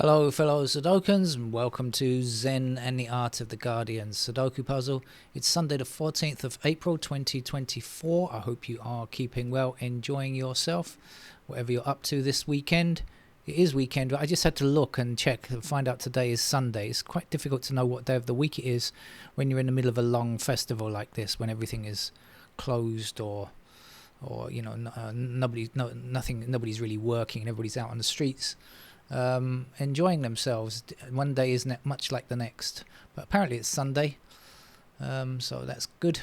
Hello fellow Sudokans and welcome to Zen and the Art of the Guardian Sudoku puzzle. It's Sunday the 14th of April 2024. I hope you are keeping well, enjoying yourself, whatever you're up to this weekend. It is weekend, but I just had to look and check and find out today is Sunday. It's quite difficult to know what day of the week it is when you're in the middle of a long festival like this, when everything is closed or you know, nobody's really working and everybody's out on the streets. Enjoying themselves. One day isn't much like the next, but apparently it's Sunday, so that's good.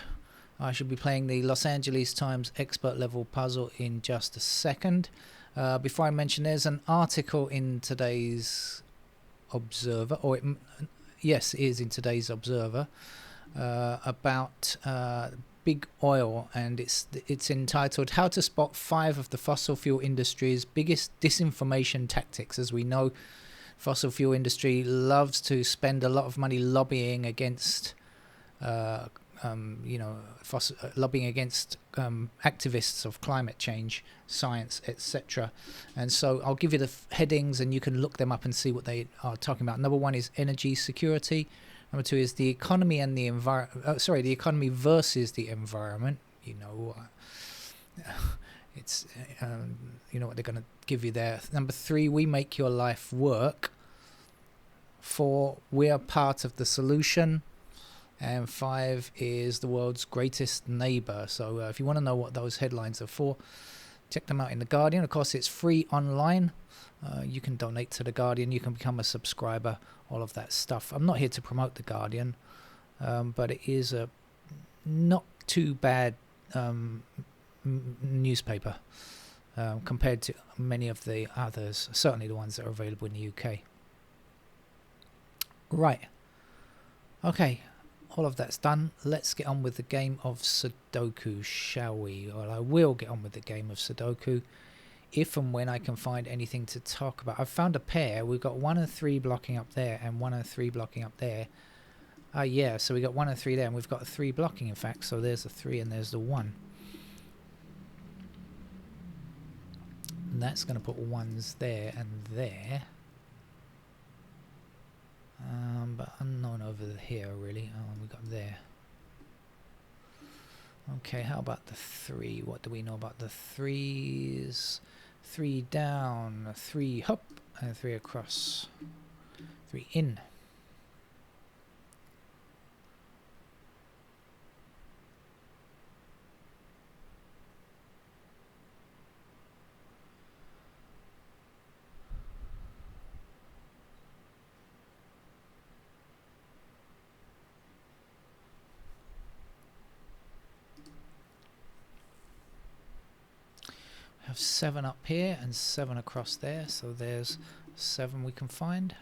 I should be playing the Los Angeles Times expert level puzzle in just a second. Before I mention, there's an article in today's Observer, yes, it is in today's Observer, about big oil, and it's entitled "How to Spot 5 of the Fossil Fuel Industry's Biggest Disinformation Tactics." As we know, fossil fuel industry loves to spend a lot of money lobbying against lobbying against activists of climate change, science, etc. And so I'll give you the headings and you can look them up and see what they are talking about. Number 1 is energy security. Number 2 is the economy and the the economy versus the environment. You know, it's you know what they're going to give you there. Number 3, we make your life work. 4, we are part of the solution. And 5 is the world's greatest neighbor. So if you want to know what those headlines are for, check them out in The Guardian. Of course, it's free online. You can donate to The Guardian. You can become a subscriber. All of that stuff. I'm not here to promote The Guardian, but it is a not too bad newspaper compared to many of the others, certainly the ones that are available in the UK. Right. Okay, all of that's done. Let's get on with the game of Sudoku, shall we? Well, I will get on with the game of Sudoku if and when I can find anything to talk about. I've found a pair. We've got 1 and 3 blocking up there and 1 and 3 blocking up there. Yeah, so we got 1 and 3 there, and we've got a 3 blocking, in fact. So there's the 3 and there's the 1. And that's going to put 1s there and there. But unknown over here, really. Oh, we got there. Okay, how about the 3? What do we know about the 3s? 3 down, 3 up, and 3 across. 3 in. Have 7 up here and 7 across there, so there's 7 we can find.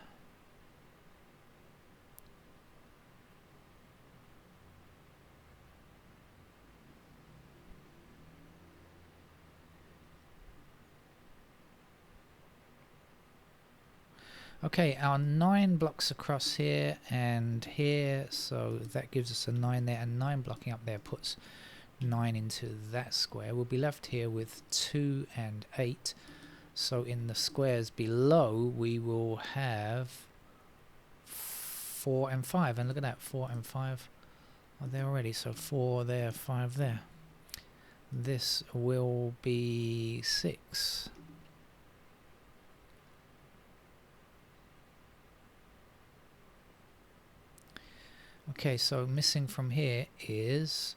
Okay, our 9 blocks across here and here, so that gives us a 9 there, and 9 blocking up there puts 9 into that square. We'll be left here with 2 and 8. So in the squares below we will have 4 and 5. And look at that, 4 and 5 are there already. So 4 there, 5 there. This will be 6. Okay, so missing from here is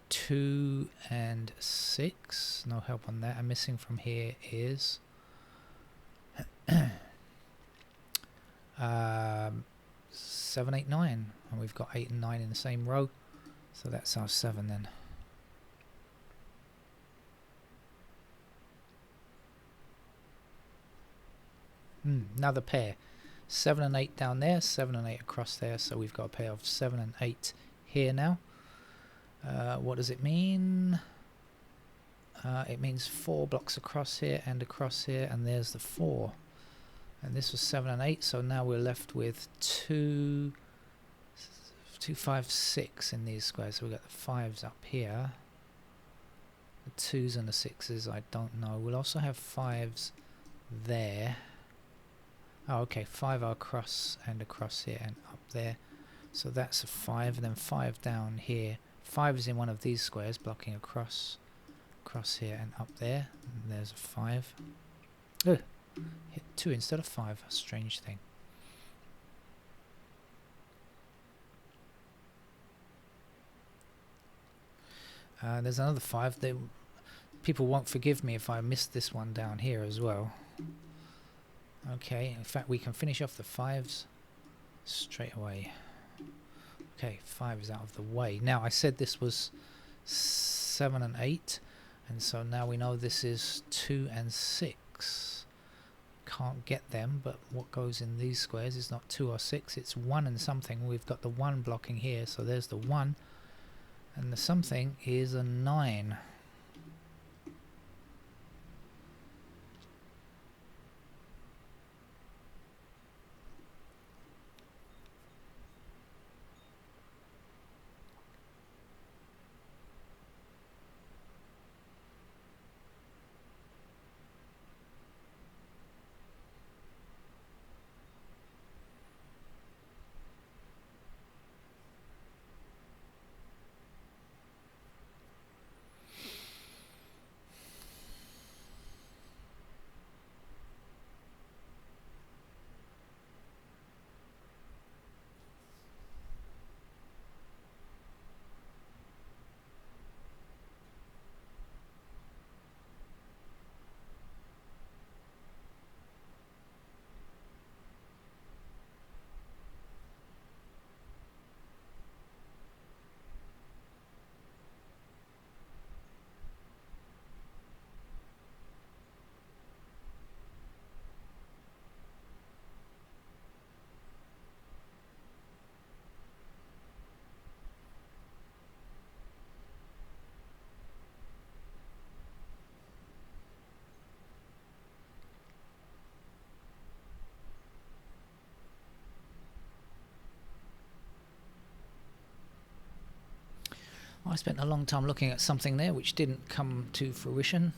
2 and 6, no help on that. And missing from here is 7, 8, 9, and we've got 8 and 9 in the same row, so that's our 7 then. Another pair, 7 and 8 down there, 7 and 8 across there, so we've got a pair of 7 and 8 here now. What does it mean? It means 4 blocks across here, and there's the 4. And this was 7 and 8, so now we're left with 2, 5, 6 in these squares. So we've got the 5s up here. The 2s and the 6s, I don't know. We'll also have 5s there. Oh, okay, 5 are across and across here and up there. So that's a 5, and then 5 down here. 5 is in one of these squares, blocking across here and up there. And there's a 5. Oh, hit 2 instead of 5. A strange thing. There's another 5. People won't forgive me if I miss this one down here as well. Okay, in fact we can finish off the 5s straight away. Okay, 5 is out of the way. Now I said this was 7 and 8, and so now we know this is 2 and 6. Can't get them, but what goes in these squares is not 2 or 6, it's 1 and something. We've got the 1 blocking here, so there's the 1, and the something is a 9. I spent a long time looking at something there which didn't come to fruition.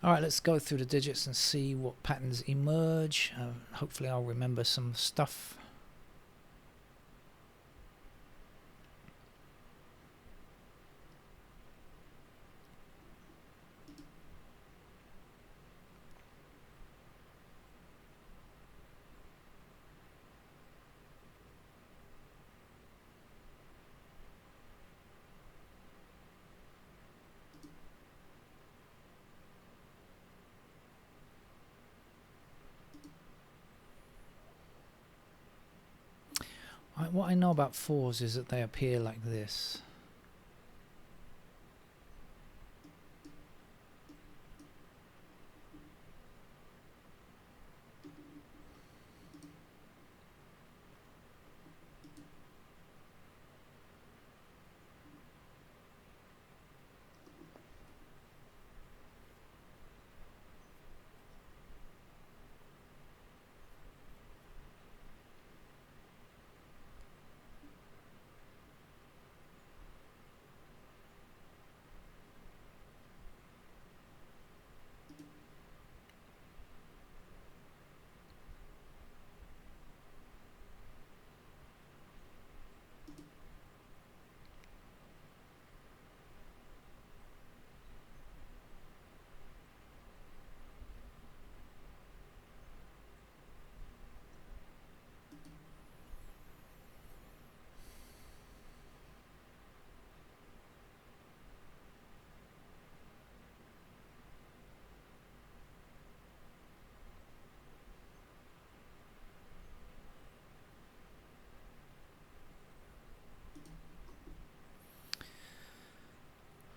Alright, let's go through the digits and see what patterns emerge. Hopefully I'll remember some stuff. What I know about 4s is that they appear like this.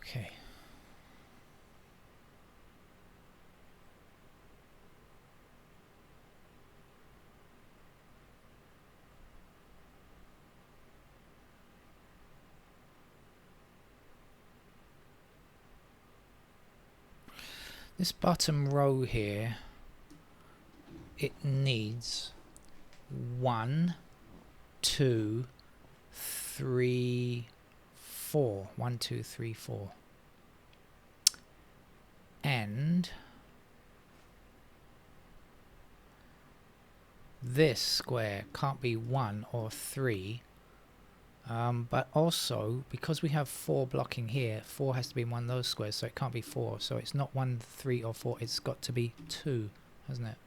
Okay. This bottom row here it needs 1, 2, 3, 4. 1, 2, 3, 4. And this square can't be 1 or 3. But also, because we have 4 blocking here, 4 has to be in one of those squares, so it can't be 4. So it's not 1, 3, or 4. It's got to be 2, hasn't it?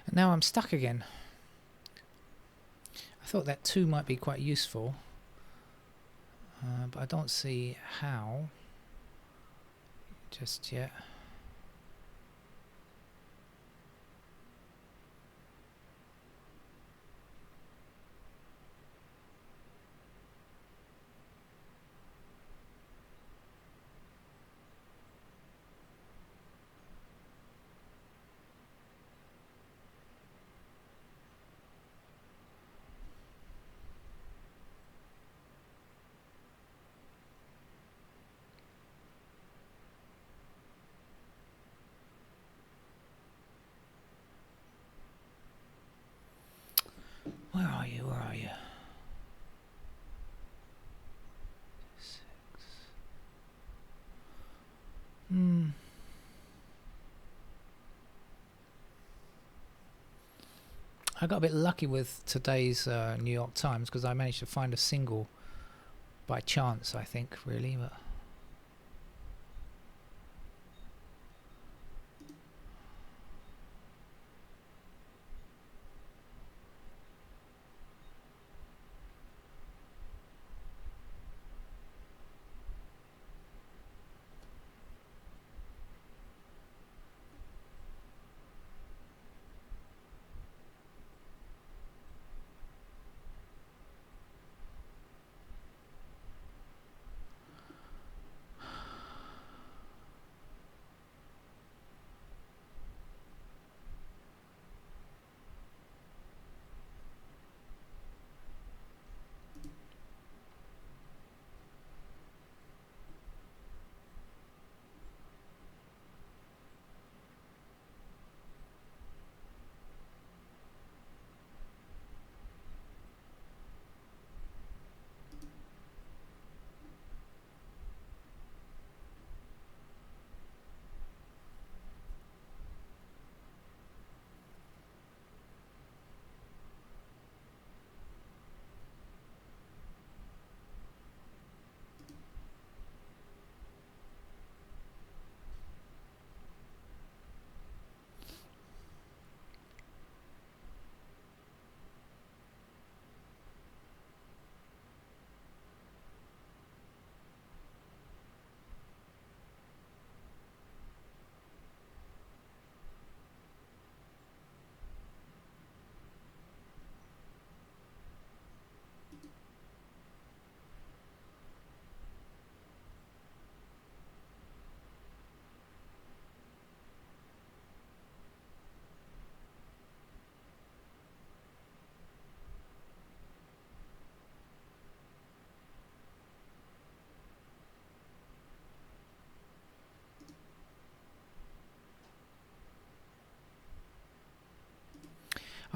And now I'm stuck again. I thought that 2 might be quite useful, but I don't see how just yet. Where are you? Where are you? 6. I got a bit lucky with today's New York Times because I managed to find a single by chance, I think, really. But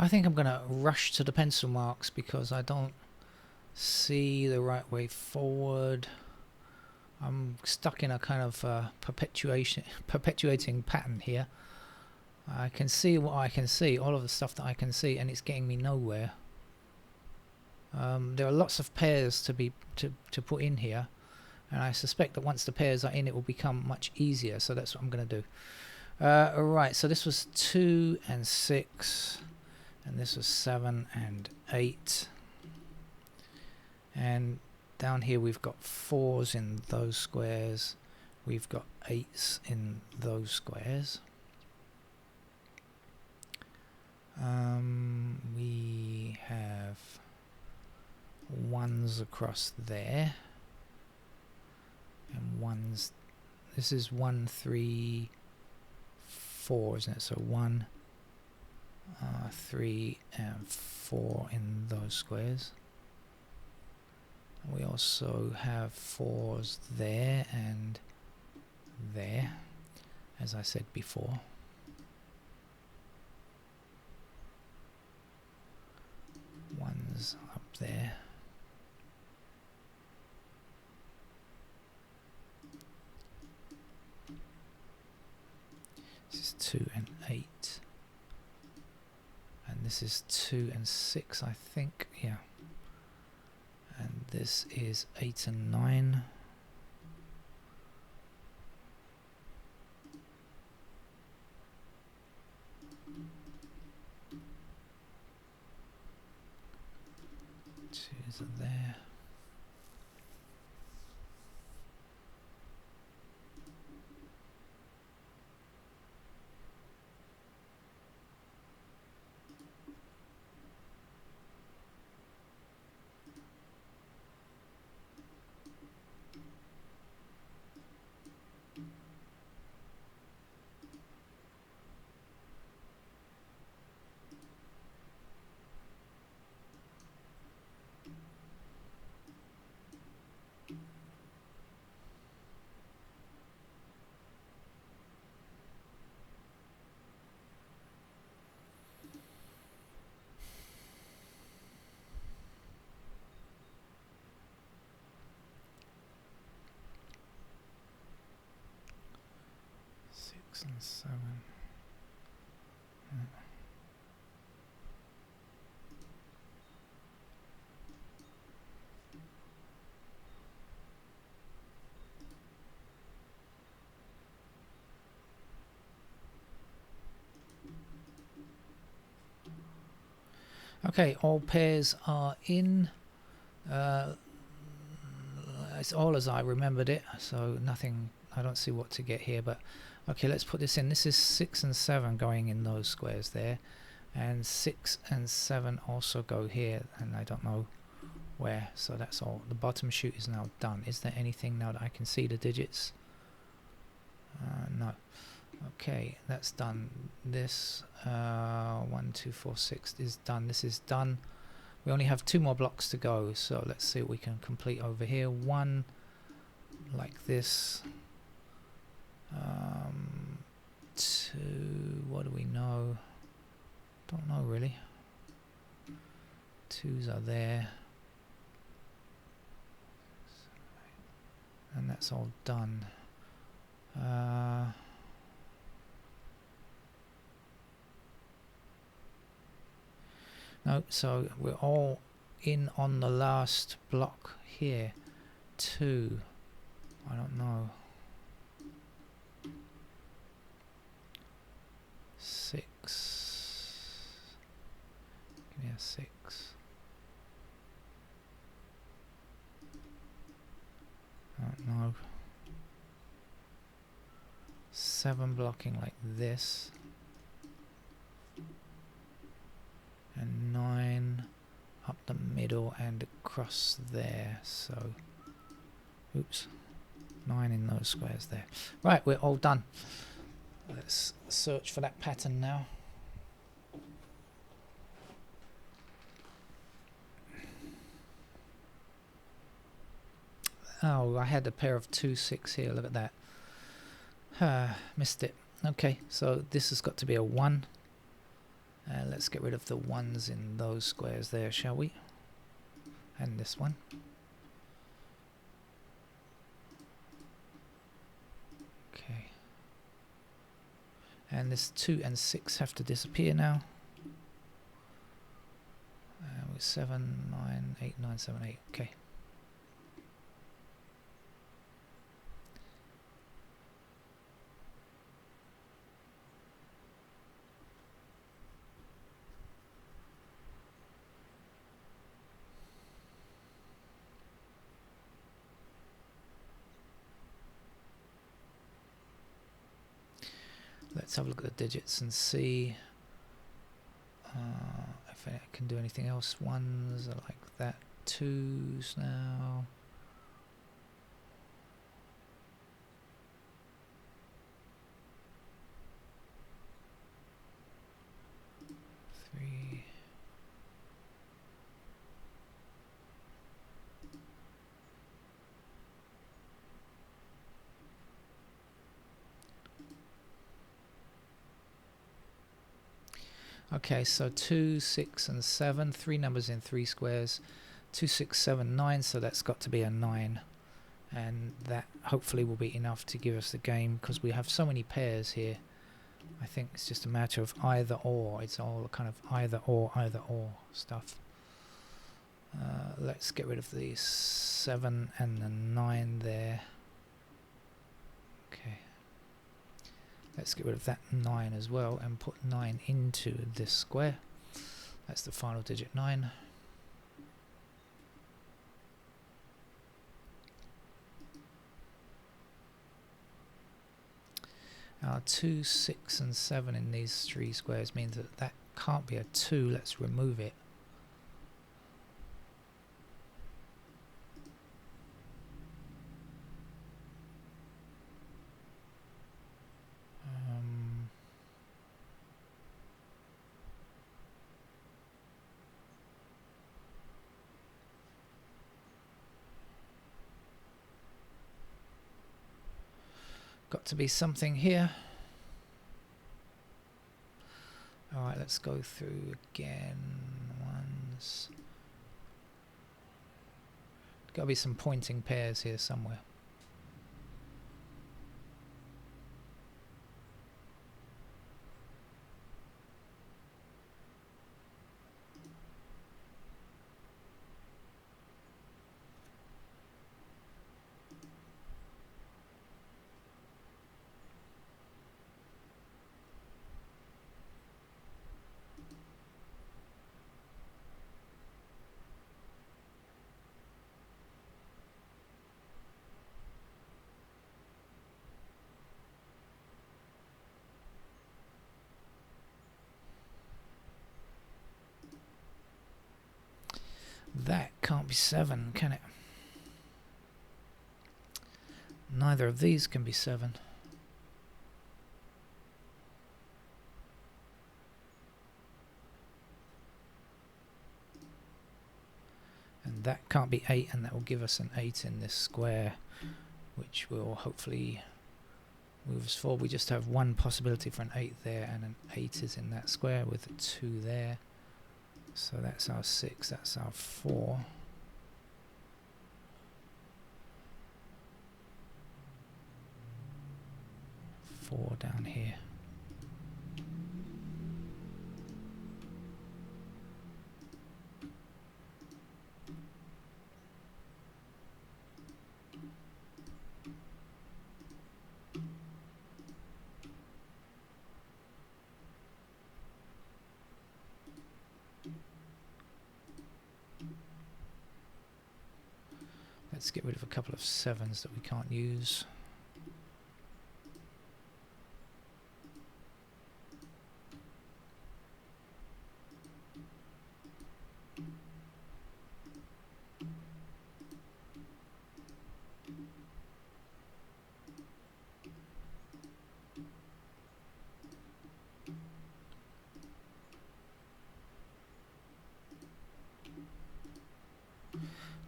I think I'm going to rush to the pencil marks because I don't see the right way forward. I'm stuck in a kind of perpetuating pattern here. I can see what I can see, all of the stuff that I can see, and it's getting me nowhere. There are lots of pairs to put in here, and I suspect that once the pairs are in, it will become much easier. So that's what I'm going to do. Alright, so this was 2 and 6, and this was 7 and 8, and down here we've got 4s in those squares, we've got 8s in those squares. We have 1s across there, and 1s, this is 1, 3, 4, isn't it? So 1, 3 and 4 in those squares. We also have 4s there and there, as I said before. One's up there. This is 2 and 8. And this is 2 and 6, I think. Yeah. And this is 8 and 9. Twos are there. And 7. Okay, all pairs are in. It's all as I remembered it, so nothing, I don't see what to get here, but okay, let's put this in. This is 6 and 7 going in those squares there, and 6 and 7 also go here, and I don't know where, so that's all. The bottom shoot is now done. Is there anything now that I can see the digits? No. Okay, that's done. This 1, 2, 4, 6 is done. This is done. We only have 2 more blocks to go, so let's see what we can complete over here. 1 like this. 2, what do we know? Don't know really. 2s are there. And that's all done. No, so we're all in on the last block here. 2. I don't know. 6. Give me a 6. I don't know. 7 blocking like this. And 9 up the middle and across there. So, oops. 9 in those squares there. Right, we're all done. Let's search for that pattern now. Oh, I had a pair of 2, 6 here. Look at that. Missed it. Okay, so this has got to be a 1. Let's get rid of the ones in those squares there, shall we? And this one. Okay. And this 2 and 6 have to disappear now. With 7, 9, 8, 9, 7, 8. Okay. Let's have a look at the digits and see if I can do anything else. Ones are like that. Twos now. Three. Okay, so 2, 6 and 7, 3 numbers in 3 squares, 2, 6, 7, 9, so that's got to be a 9, and that hopefully will be enough to give us the game, because we have so many pairs here. I think it's just a matter of either or. It's all kind of either or stuff. Let's get rid of the 7 and the 9 there. Okay. Let's get rid of that 9 as well and put 9 into this square. That's the final digit, 9. Our 2, 6 and 7 in these 3 squares means that that can't be a 2. Let's remove it. Got to be something here. Alright, let's go through again. Ones. Got to be some pointing pairs here somewhere. That can't be 7, can it? Neither of these can be 7. And that can't be 8, and that will give us an 8 in this square, which will hopefully move us forward. We just have one possibility for an 8 there, and an 8 is in that square with a 2 there. So that's our 6, that's our 4. Four down here. Let's get rid of a couple of 7s that we can't use.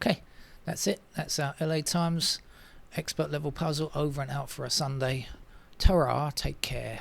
Okay, that's it. That's our LA Times expert level puzzle over and out for a Sunday. Ta-ra, take care.